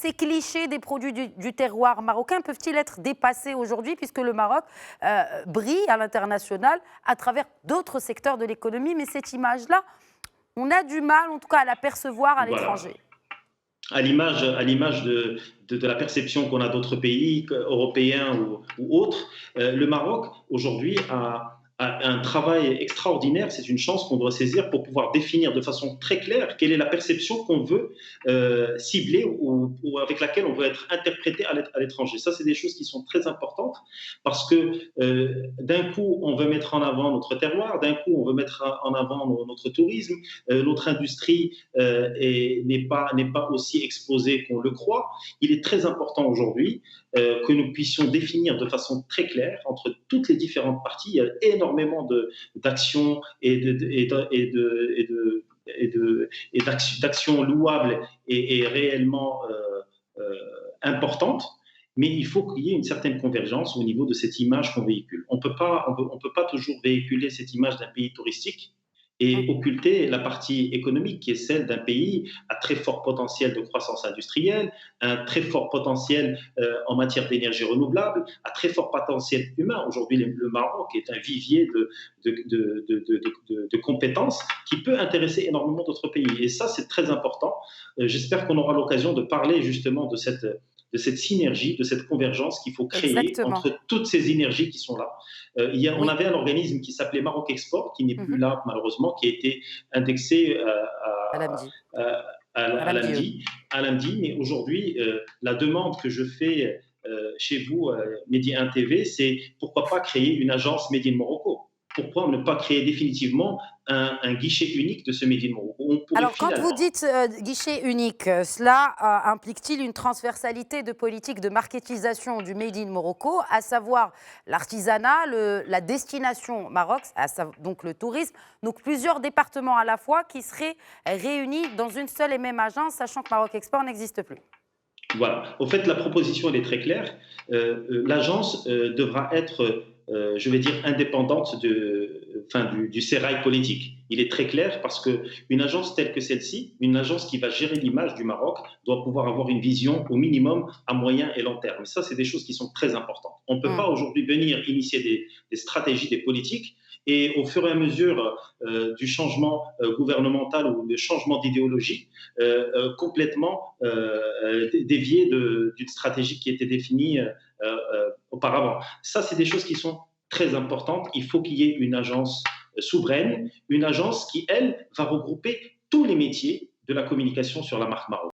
ces clichés des produits du terroir marocain peuvent-ils être dépassés aujourd'hui, puisque le Maroc brille à l'international à travers d'autres secteurs de l'économie, mais cette image-là, on a du mal, en tout cas, à la percevoir à Voilà. l'étranger. À l'image de la perception qu'on a d'autres pays européens ou autres, le Maroc aujourd'hui a un travail extraordinaire. C'est une chance qu'on doit saisir pour pouvoir définir de façon très claire quelle est la perception qu'on veut cibler ou avec laquelle on veut être interprété à l'étranger. Ça, c'est des choses qui sont très importantes parce que d'un coup, on veut mettre en avant notre terroir, d'un coup, on veut mettre en avant notre tourisme, notre industrie n'est pas aussi exposée qu'on le croit. Il est très important aujourd'hui que nous puissions définir de façon très claire entre toutes les différentes parties. Il y a énormément d'actions d'actions louables et réellement importantes, mais il faut qu'il y ait une certaine convergence au niveau de cette image qu'on véhicule. On peut pas toujours véhiculer cette image d'un pays touristique et occulter la partie économique qui est celle d'un pays à très fort potentiel de croissance industrielle, un très fort potentiel en matière d'énergie renouvelable, un très fort potentiel humain. Aujourd'hui, le Maroc est un vivier de compétences qui peut intéresser énormément d'autres pays. Et ça, c'est très important. J'espère qu'on aura l'occasion de parler justement de cette synergie, de cette convergence qu'il faut créer Exactement. entre toutes ces énergies qui sont là. On Oui. avait un organisme qui s'appelait Maroc Export, qui n'est plus Mhm. là malheureusement, qui a été indexé À l'AMDI. à Madame Dieu. l'AMDI, mais aujourd'hui, la demande que je fais chez vous, Medi 1 TV, c'est pourquoi pas créer une agence Made in Morocco. Pourquoi ne pas créer définitivement un guichet unique de ce Made in Morocco? On pourrait Alors, quand vous finalement, dites guichet unique, cela implique-t-il une transversalité de politique de marketisation du Made in Morocco, à savoir l'artisanat, la destination Maroc, donc le tourisme, donc plusieurs départements à la fois qui seraient réunis dans une seule et même agence, sachant que Maroc Export n'existe plus? voilà. Au fait, la proposition, elle est très claire. L'agence devra être, je vais dire, indépendante du sérail politique. Il est très clair parce qu'une agence telle que celle-ci, une agence qui va gérer l'image du Maroc, doit pouvoir avoir une vision au minimum à moyen et long terme. Ça, c'est des choses qui sont très importantes. On ne peut Hmm. pas aujourd'hui venir initier des stratégies, des politiques, et au fur et à mesure du changement gouvernemental ou du changement d'idéologie, complètement dévier d'une stratégie qui était définie auparavant. Ça, c'est des choses qui sont très importantes. Il faut qu'il y ait une agence souveraine, une agence qui, elle, va regrouper tous les métiers de la communication sur la marque Maroc.